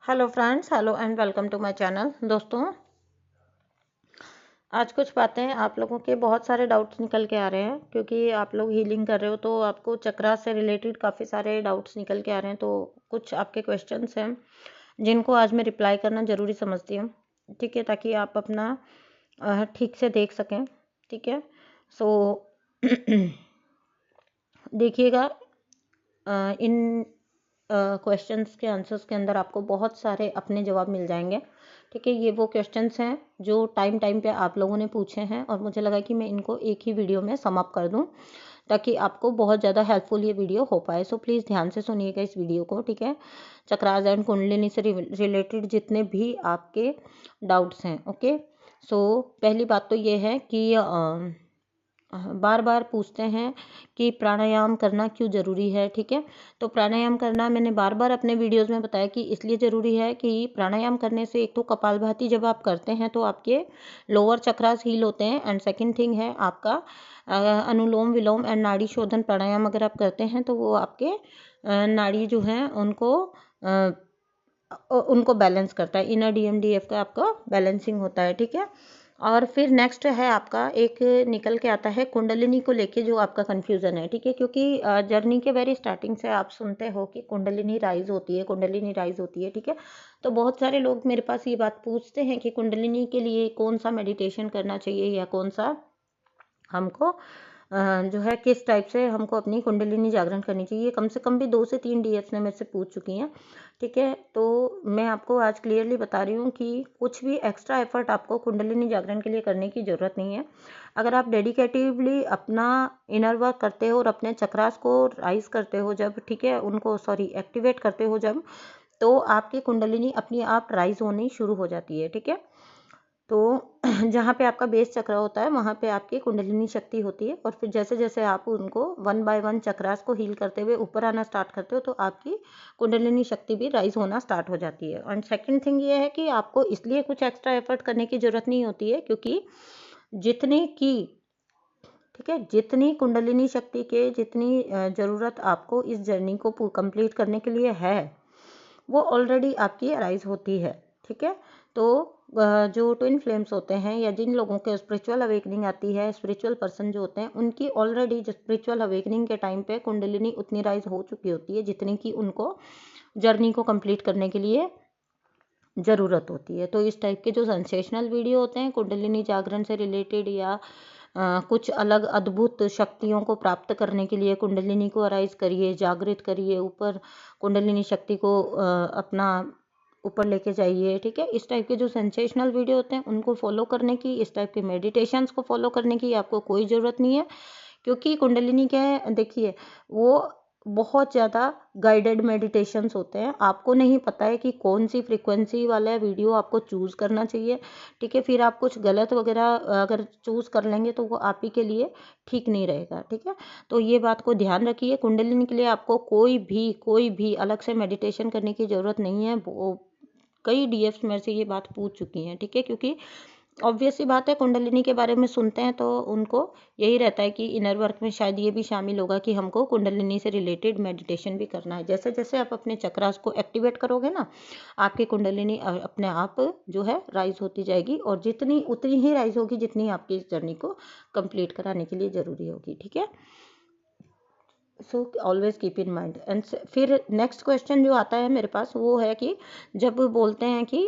Hello friends, hello and welcome to my channel. दोस्तों, आज कुछ बातें आप लोगों के बहुत सारे डाउट्स निकल के आ रहे हैं क्योंकि आप लोग हीलिंग कर रहे हो तो आपको चक्रा से रिलेटेड काफ़ी सारे डाउट्स निकल के आ रहे हैं। तो कुछ आपके क्वेश्चंस हैं जिनको आज मैं रिप्लाई करना ज़रूरी समझती हूँ, ठीक है, ताकि आप अपना ठीक से देख सकें। ठीक है, सो देखिएगा, इन क्वेश्चंस के आंसर्स के अंदर आपको बहुत सारे अपने जवाब मिल जाएंगे। ठीक है, ये वो क्वेश्चंस हैं जो टाइम टाइम पे आप लोगों ने पूछे हैं और मुझे लगा कि मैं इनको एक ही वीडियो में सम अप कर दूं ताकि आपको बहुत ज़्यादा हेल्पफुल ये वीडियो हो पाए। सो प्लीज़ ध्यान से सुनिएगा इस वीडियो को। ठीक है, चक्रास एंड कुंडलिनी से रिलेटेड जितने भी आपके डाउट्स हैं। ओके, सो पहली बात तो ये है कि बार बार पूछते हैं कि प्राणायाम करना क्यों ज़रूरी है। ठीक है, तो प्राणायाम करना मैंने बार बार अपने वीडियोस में बताया कि इसलिए ज़रूरी है कि प्राणायाम करने से एक तो कपालभाति जब आप करते हैं तो आपके लोअर चक्रास हील होते हैं, एंड सेकंड थिंग है आपका अनुलोम विलोम एंड नाड़ी शोधन प्राणायाम अगर आप करते हैं तो वो आपके नाड़ी जो हैं उनको बैलेंस करता है। इनर DMDF का आपका बैलेंसिंग होता है। ठीक है, और फिर नेक्स्ट है आपका एक निकल के आता है कुंडलिनी को लेके जो आपका कंफ्यूजन है। ठीक है, क्योंकि जर्नी के वेरी स्टार्टिंग से आप सुनते हो कि कुंडलिनी राइज होती है, कुंडलिनी राइज होती है। ठीक है, तो बहुत सारे लोग मेरे पास ये बात पूछते हैं कि कुंडलिनी के लिए कौन सा मेडिटेशन करना चाहिए या कौन सा हमको जो है किस टाइप से हमको अपनी कुंडलिनी जागरण करनी चाहिए। कम से कम भी 2 से 3 DFs ने मेरे से पूछ चुकी हैं। ठीक है, तो मैं आपको आज क्लियरली बता रही हूँ कि कुछ भी एक्स्ट्रा एफर्ट आपको कुंडलिनी जागरण के लिए करने की ज़रूरत नहीं है। अगर आप डेडिकेटिवली अपना इनर वर्क करते हो और अपने चक्रास को राइज करते हो जब, ठीक है, उनको एक्टिवेट करते हो जब, तो आपकी कुंडलिनी अपनी आप राइज होनी शुरू हो जाती है। ठीक है, तो जहाँ पे आपका बेस चक्र होता है वहाँ पे आपकी कुंडलिनी शक्ति होती है, और फिर जैसे जैसे आप उनको 1 बाय 1 चक्रास को हील करते हुए ऊपर आना स्टार्ट करते हो तो आपकी कुंडलिनी शक्ति भी राइज होना स्टार्ट हो जाती है। और सेकंड थिंग ये है कि आपको इसलिए कुछ एक्स्ट्रा एफर्ट करने की ज़रूरत नहीं होती है क्योंकि जितने की ठीक है, जितनी कुंडलिनी शक्ति के जितनी ज़रूरत आपको इस जर्नी को कंप्लीट करने के लिए है वो ऑलरेडी आपकी अराइज होती है। ठीक है, तो जो ट्विन फ्लेम्स होते हैं या जिन लोगों के स्पिरिचुअल अवेकनिंग आती है, स्पिरिचुअल पर्सन जो होते हैं, उनकी ऑलरेडी स्पिरिचुअल अवेकनिंग के टाइम पे कुंडलिनी उतनी राइज हो चुकी होती है जितनी कि उनको जर्नी को कंप्लीट करने के लिए ज़रूरत होती है। तो इस टाइप के जो सेंसेशनल वीडियो होते हैं कुंडलिनी जागरण से रिलेटेड या कुछ अलग अद्भुत शक्तियों को प्राप्त करने के लिए कुंडलिनी को अराइज करिए, जागृत करिए, ऊपर कुंडलिनी शक्ति को अपना ऊपर लेके जाइए। ठीक है, इस टाइप के जो सेंसेशनल वीडियो होते हैं उनको फॉलो करने की, इस टाइप के मेडिटेशंस को फॉलो करने की आपको कोई ज़रूरत नहीं है क्योंकि कुंडलिनी क्या है, देखिए, वो बहुत ज़्यादा गाइडेड मेडिटेशंस होते हैं। आपको नहीं पता है कि कौन सी फ्रीक्वेंसी वाला वीडियो आपको चूज़ करना चाहिए। ठीक है, फिर आप कुछ गलत वगैरह अगर चूज़ कर लेंगे तो वो आप ही के लिए ठीक नहीं रहेगा। ठीक है, तो ये बात को ध्यान रखिए। कुंडलिनी के लिए आपको कोई भी अलग से मेडिटेशन करने की ज़रूरत नहीं है। कई DFs मेरे से ये बात पूछ चुकी हैं। ठीक है, क्योंकि ऑब्वियस सी बात है, कुंडलिनी के बारे में सुनते हैं तो उनको यही रहता है कि इनर वर्क में शायद ये भी शामिल होगा कि हमको कुंडलिनी से रिलेटेड मेडिटेशन भी करना है। जैसे जैसे आप अपने चक्रास को एक्टिवेट करोगे ना, आपकी कुंडलिनी अपने आप जो है राइज होती जाएगी, और जितनी उतनी ही राइज होगी जितनी आपकी इस जर्नी को कंप्लीट कराने के लिए ज़रूरी होगी। ठीक है, so always keep in mind. And फिर नेक्स्ट क्वेश्चन जो आता है मेरे पास वो है कि जब बोलते हैं कि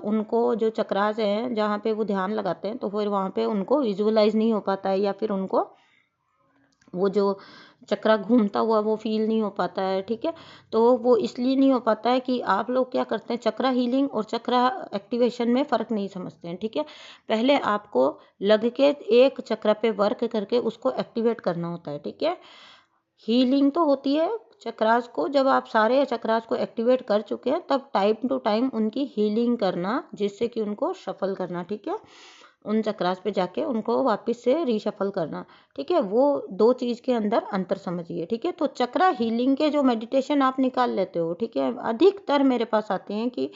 उनको जो चक्रास हैं जहाँ पे वो ध्यान लगाते हैं तो फिर वहाँ पे उनको विजुअलाइज नहीं हो पाता है, या फिर उनको वो जो चक्रा घूमता हुआ वो फील नहीं हो पाता है। ठीक है, तो वो इसलिए नहीं हो पाता है कि आप लोग क्या करते हैं, चक्रा हीलिंग और चक्रा एक्टिवेशन में फ़र्क नहीं समझते हैं। ठीक है, पहले आपको लग के एक चक्र पे वर्क करके उसको एक्टिवेट करना होता है। ठीक है, हीलिंग तो होती है चक्रास को, जब आप सारे चक्रास को एक्टिवेट कर चुके हैं तब टाइम टू टाइम उनकी हीलिंग करना, जिससे कि उनको शफल करना। ठीक है, उन चक्रास पे जाके उनको वापस से रीशफल करना। ठीक है, वो दो चीज़ के अंदर अंतर समझिए। ठीक है, तो चक्रा हीलिंग के जो मेडिटेशन आप निकाल लेते हो, ठीक है, अधिकतर मेरे पास आते हैं कि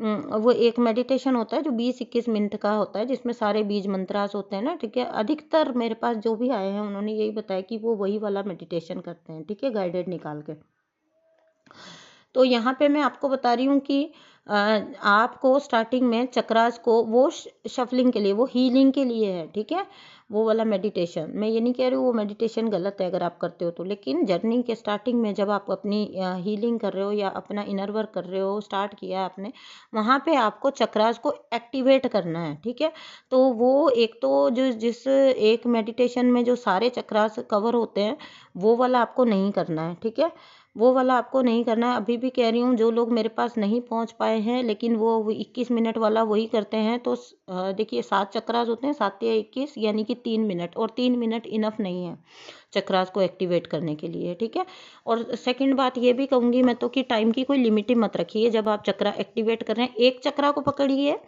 वो एक मेडिटेशन होता है जो 20-21 मिनट का होता है जिसमें सारे बीज मंत्रास होते हैं ना। ठीक है, अधिकतर मेरे पास जो भी आए हैं उन्होंने यही बताया कि वो वही वाला मेडिटेशन करते हैं। ठीक है, गाइडेड निकाल के। तो यहाँ पे मैं आपको बता रही हूँ कि आपको स्टार्टिंग में चक्रास को वो शफलिंग के लिए, वो हीलिंग के लिए है, ठीक है, वो वाला मेडिटेशन। मैं ये नहीं कह रही हूँ वो मेडिटेशन गलत है अगर आप करते हो तो, लेकिन जर्नी के स्टार्टिंग में जब आप अपनी हीलिंग कर रहे हो या अपना इनर वर्क कर रहे हो, स्टार्ट किया आपने, वहाँ पे आपको चक्रास को एक्टिवेट करना है, ठीक है। तो वो एक तो जो जिस एक मेडिटेशन में जो सारे चक्रास कवर होते हैं वो वाला आपको नहीं करना है, ठीक है, वो वाला आपको नहीं करना है। अभी भी कह रही हूँ, जो लोग मेरे पास नहीं पहुँच पाए हैं लेकिन वो 21 मिनट वाला वही करते हैं, तो देखिए 7 चक्रास होते हैं, 7 या 21 यानी कि 3 मिनट, और 3 मिनट इनफ नहीं है चक्रास को एक्टिवेट करने के लिए, ठीक है। और सेकंड बात ये भी कहूँगी मैं तो कि टाइम की कोई लिमिट ही मत रखिए जब आप चक्रा एक्टिवेट कर रहे हैं। एक चक्रा को पकड़िए,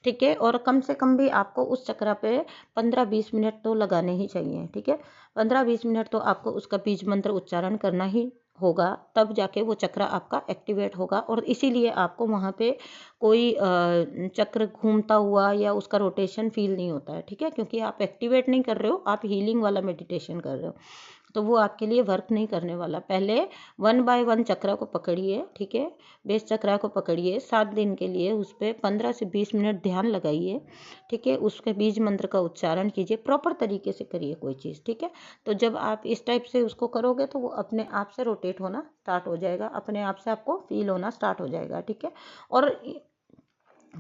ठीक है, और कम से कम भी आपको उस चक्रा पे 15-20 मिनट तो लगाने ही चाहिए, ठीक है। 15-20 मिनट तो आपको उसका बीज मंत्र उच्चारण करना ही होगा, तब जाके वो चक्रा आपका एक्टिवेट होगा। और इसीलिए आपको वहाँ पे कोई चक्र घूमता हुआ या उसका रोटेशन फील नहीं होता है, ठीक है, क्योंकि आप एक्टिवेट नहीं कर रहे हो, आप हीलिंग वाला मेडिटेशन कर रहे हो, तो वो आपके लिए वर्क नहीं करने वाला। पहले 1 बाय 1 चक्रा को पकड़िए, ठीक है, बेस चक्रा को पकड़िए 7 दिन के लिए, उस पर 15 से 20 मिनट ध्यान लगाइए, ठीक है, उसके बीज मंत्र का उच्चारण कीजिए, प्रॉपर तरीके से करिए कोई चीज़, ठीक है। तो जब आप इस टाइप से उसको करोगे तो वो अपने आप से रोटेट होना स्टार्ट हो जाएगा, अपने आप से आपको फील होना स्टार्ट हो जाएगा, ठीक है। और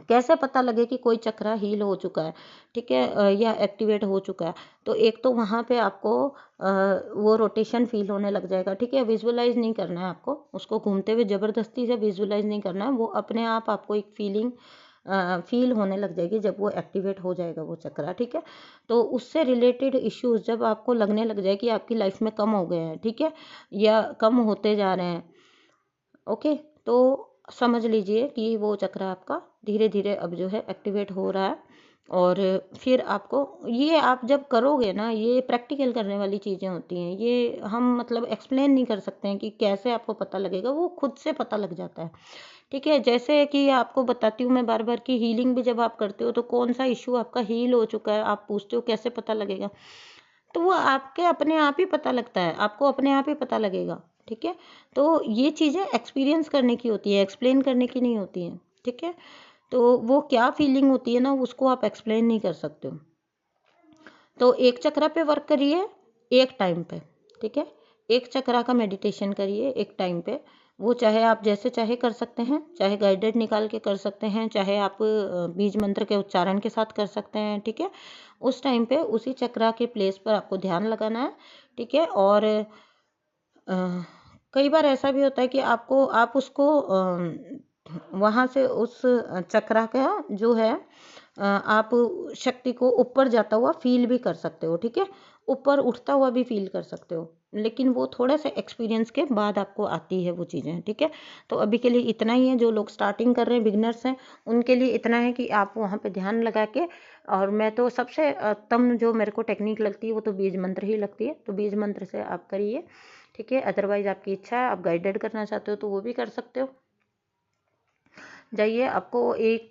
कैसे पता लगे कि कोई चक्रा हील हो चुका है, ठीक है, या एक्टिवेट हो चुका है, तो एक तो वहाँ पे आपको वो रोटेशन फील होने लग जाएगा, ठीक है। विजुअलाइज नहीं करना है आपको उसको घूमते हुए, ज़बरदस्ती से विजुअलाइज नहीं करना है, वो अपने आप आपको एक फीलिंग फील होने लग जाएगी जब वो एक्टिवेट हो जाएगा वो चक्रा, ठीक है। तो उससे रिलेटेड इश्यूज जब आपको लगने लग जाए कि आपकी लाइफ में कम हो गए हैं, ठीक है, या कम होते जा रहे हैं, ओके, तो समझ लीजिए कि वो चक्र आपका धीरे धीरे अब जो है एक्टिवेट हो रहा है। और फिर आपको ये आप जब करोगे ना, ये प्रैक्टिकल करने वाली चीज़ें होती हैं, ये हम मतलब एक्सप्लेन नहीं कर सकते हैं कि कैसे आपको पता लगेगा, वो खुद से पता लग जाता है, ठीक है। जैसे कि आपको बताती हूँ मैं बार बार कि हीलिंग भी जब आप करते हो तो कौन सा इशू आपका हील हो चुका है आप पूछते हो कैसे पता लगेगा, तो वो आपके अपने आप ही पता लगता है, आपको अपने आप ही पता लगेगा, ठीक है। तो ये चीज़ें एक्सपीरियंस करने की होती है, एक्सप्लेन करने की नहीं होती हैं, ठीक है। तो वो क्या फीलिंग होती है ना, उसको आप एक्सप्लेन नहीं कर सकते हो। तो एक चक्रा पे वर्क करिए एक टाइम पे, ठीक है, एक चक्रा का मेडिटेशन करिए एक टाइम पे। वो चाहे आप जैसे चाहे कर सकते हैं, चाहे गाइडेड निकाल के कर सकते हैं, चाहे आप बीज मंत्र के उच्चारण के साथ कर सकते हैं, ठीक है। उस टाइम पे उसी चक्रा के प्लेस पर आपको ध्यान लगाना है, ठीक है। और कई बार ऐसा भी होता है कि आप उसको वहाँ से उस चक्रा का जो है आप शक्ति को ऊपर जाता हुआ फील भी कर सकते हो, ठीक है, ऊपर उठता हुआ भी फील कर सकते हो, लेकिन वो थोड़े से एक्सपीरियंस के बाद आपको आती है वो चीज़ें, ठीक है। तो अभी के लिए इतना ही है, जो लोग स्टार्टिंग कर रहे हैं, बिगनर्स हैं, उनके लिए इतना है कि आप वहाँ पे ध्यान लगा के, और मैं तो सबसे उत्तम जो मेरे को टेक्निक लगती है वो तो बीज मंत्र ही लगती है, तो बीज मंत्र से आप करिए, ठीक है। अदरवाइज आपकी इच्छा है, आप गाइडेड करना चाहते हो तो वो भी कर सकते हो। जाइए, आपको एक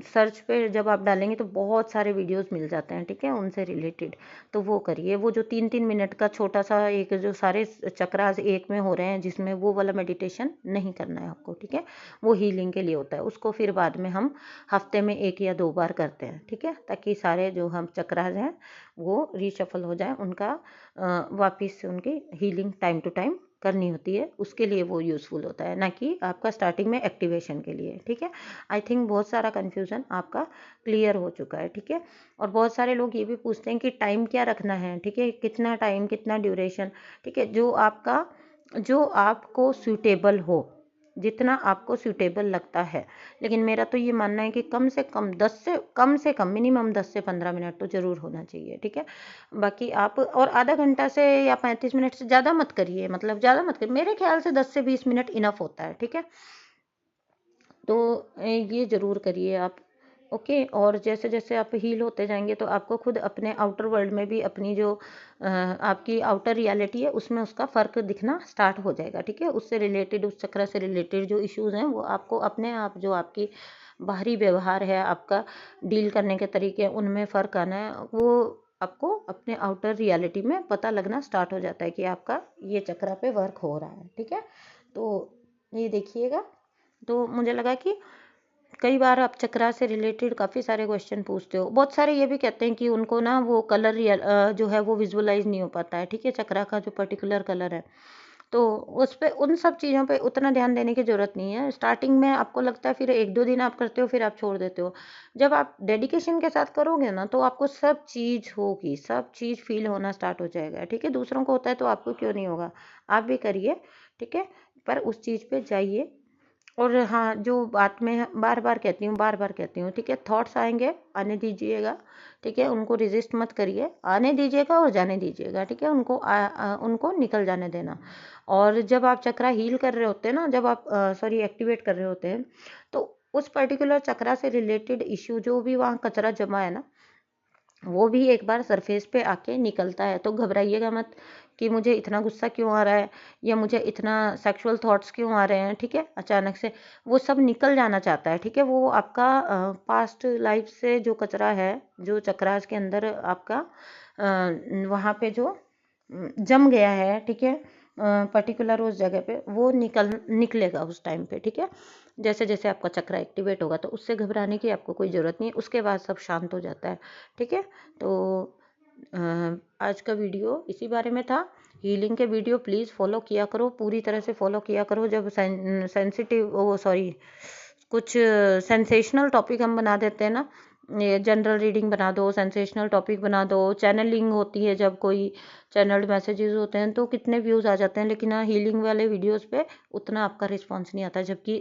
सर्च पे जब आप डालेंगे तो बहुत सारे वीडियोस मिल जाते हैं, ठीक है, उनसे रिलेटेड, तो वो करिए। वो जो 3-3 मिनट का छोटा सा एक जो सारे चक्रास एक में हो रहे हैं जिसमें वो वाला मेडिटेशन नहीं करना है आपको, ठीक है, वो हीलिंग के लिए होता है, उसको फिर बाद में हम हफ्ते में 1 या 2 बार करते हैं, ठीक है, ताकि सारे जो हम चक्रास हैं वो रीशफल हो जाए, उनका वापिस से उनकी हीलिंग टाइम टू टाइम करनी होती है, उसके लिए वो यूज़फुल होता है, ना कि आपका स्टार्टिंग में एक्टिवेशन के लिए, ठीक है। आई थिंक बहुत सारा कन्फ्यूज़न आपका क्लियर हो चुका है, ठीक है। और बहुत सारे लोग ये भी पूछते हैं कि टाइम क्या रखना है, ठीक है, कितना टाइम, कितना ड्यूरेशन, ठीक है, जो आपको सूटेबल हो, जितना आपको सूटेबल लगता है। लेकिन मेरा तो ये मानना है कि कम से कम मिनिमम 10 से 15 मिनट तो ज़रूर होना चाहिए, ठीक है। बाकी आप और आधा घंटा से या 35 मिनट से ज़्यादा मत करिए, मतलब ज़्यादा मत करिए, मेरे ख्याल से 10 से 20 मिनट इनफ होता है, ठीक है। तो ये ज़रूर करिए आप, ओके। और जैसे जैसे आप हील होते जाएंगे तो आपको खुद अपने आउटर वर्ल्ड में भी अपनी जो आपकी आउटर रियलिटी है उसमें उसका फ़र्क दिखना स्टार्ट हो जाएगा, ठीक है। उससे रिलेटेड, उस चक्र से रिलेटेड जो इश्यूज़ हैं वो आपको अपने आप, जो आपकी बाहरी व्यवहार है, आपका डील करने के तरीके हैं, उनमें फ़र्क आना है, वो आपको अपने आउटर रियलिटी में पता लगना स्टार्ट हो जाता है कि आपका ये चक्र पे वर्क हो रहा है, ठीक है। तो ये देखिएगा, तो मुझे लगा कि कई बार आप चक्रा से रिलेटेड काफ़ी सारे क्वेश्चन पूछते हो। बहुत सारे ये भी कहते हैं कि उनको ना वो कलर जो है वो विजुअलाइज नहीं हो पाता है, ठीक है, चक्रा का जो पर्टिकुलर कलर है। तो उस पे उन सब चीज़ों पे उतना ध्यान देने की ज़रूरत नहीं है। स्टार्टिंग में आपको लगता है, फिर 1-2 दिन आप करते हो, फिर आप छोड़ देते हो। जब आप डेडिकेशन के साथ करोगे ना, तो आपको सब चीज़ होगी, सब चीज़ फ़ील होना स्टार्ट हो जाएगा, ठीक है। दूसरों को होता है तो आपको क्यों नहीं होगा? आप भी करिए, ठीक है, पर उस चीज़ पे जाइए। और हाँ, जो बात मैं बार-बार कहती हूँ, बार-बार कहती हूँ, ठीक है, थॉट्स आएँगे, आने दीजिएगा, ठीक है, उनको रेज़िस्ट मत करिए, आने दीजिएगा और जाने दीजिएगा, ठीक है, उनको निकल जाने देना। और जब आप चक्रा हील कर रहे होते हैं ना, जब आप सॉरी एक्टिवेट कर रहे होते हैं, तो उस पर्टिकुलर चक्रा से रिलेटेड इश्यू जो भी वहाँ कचरा जमा है ना, वो भी एक बार सरफेस पे आके निकलता है। तो घबराइएगा मत कि मुझे इतना गुस्सा क्यों आ रहा है, या मुझे इतना सेक्सुअल थॉट्स क्यों आ रहे हैं, ठीक है, अचानक से। वो सब निकल जाना चाहता है, ठीक है। वो आपका पास्ट लाइफ से जो कचरा है, जो चक्रास के अंदर आपका वहाँ पे जो जम गया है, ठीक है, पर्टिकुलर उस जगह पे, वो निकलेगा उस टाइम पे, ठीक है। जैसे जैसे आपका चक्रा एक्टिवेट होगा, तो उससे घबराने की आपको कोई ज़रूरत नहीं है, उसके बाद सब शांत हो जाता है, ठीक है। तो आज का वीडियो इसी बारे में था। हीलिंग के वीडियो प्लीज़ फॉलो किया करो, पूरी तरह से फॉलो किया करो। जब सेंसिटिव वो सॉरी कुछ सेंसेशनल टॉपिक हम बना देते हैं ना, ये जनरल रीडिंग बना दो, सेंसेशनल टॉपिक बना दो, चैनलिंग होती है, जब कोई चैनल्ड मैसेजेस होते हैं तो कितने व्यूज़ आ जाते हैं, लेकिन हाँ, हीलिंग वाले वीडियोस पे उतना आपका रिस्पॉन्स नहीं आता। जबकि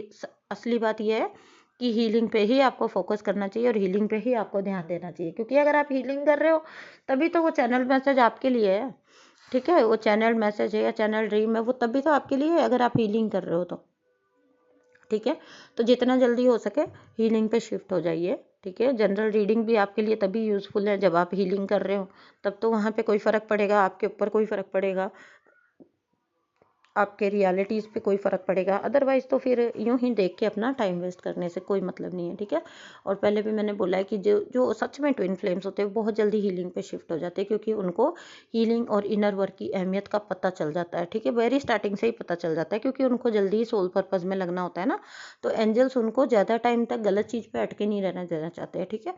असली बात यह है कि हीलिंग पे ही आपको फोकस करना चाहिए और हीलिंग पे ही आपको ध्यान देना चाहिए, क्योंकि अगर आप हीलिंग कर रहे हो तभी तो वो चैनल मैसेज आपके लिए है, ठीक है। वो चैनल मैसेज है या चैनल ड्रीम है, वो तभी तो आपके लिए है अगर आप हीलिंग कर रहे हो तो, ठीक है। तो जितना जल्दी हो सके हीलिंग पे शिफ्ट हो जाइए, ठीक है। जनरल रीडिंग भी आपके लिए तभी यूज़फुल है जब आप हीलिंग कर रहे हो, तब तो वहाँ पे कोई फ़र्क पड़ेगा, आपके ऊपर कोई फ़र्क पड़ेगा, आपके रियलिटीज़ पे कोई फ़र्क पड़ेगा। अदरवाइज़ तो फिर यूँ ही देख के अपना टाइम वेस्ट करने से कोई मतलब नहीं है, ठीक है। और पहले भी मैंने बोला है कि जो जो सच में ट्विन फ्लेम्स होते हैं वो बहुत जल्दी हीलिंग पे शिफ्ट हो जाते हैं, क्योंकि उनको हीलिंग और इनर वर्क की अहमियत का पता चल जाता है, ठीक है। वेरी स्टार्टिंग से ही पता चल जाता है, क्योंकि उनको जल्दी ही सोल पर्पज़ में लगना होता है ना। तो एंजल्स उनको ज़्यादा टाइम तक गलत चीज़ पर अटके नहीं रहना देना चाहते हैं, ठीक है।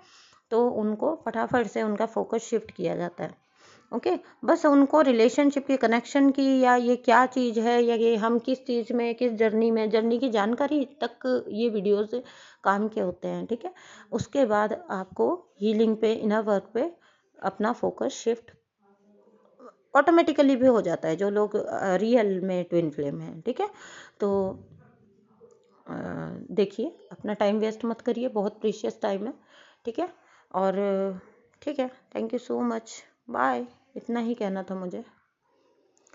तो उनको फटाफट से उनका फोकस शिफ्ट किया जाता है, ओके। बस उनको रिलेशनशिप की, कनेक्शन की, या ये क्या चीज़ है, या ये हम किस चीज़ में, किस जर्नी की जानकारी तक ये वीडियोस काम के होते हैं, ठीक है। उसके बाद आपको हीलिंग पे, इनर वर्क पे अपना फोकस शिफ्ट ऑटोमेटिकली भी हो जाता है, जो लोग रियल में ट्विन फ्लेम हैं, ठीक है। तो देखिए, अपना टाइम वेस्ट मत करिए, बहुत प्रीशियस टाइम है, ठीक है। और ठीक है, thank you so much, bye. इतना ही कहना था मुझे।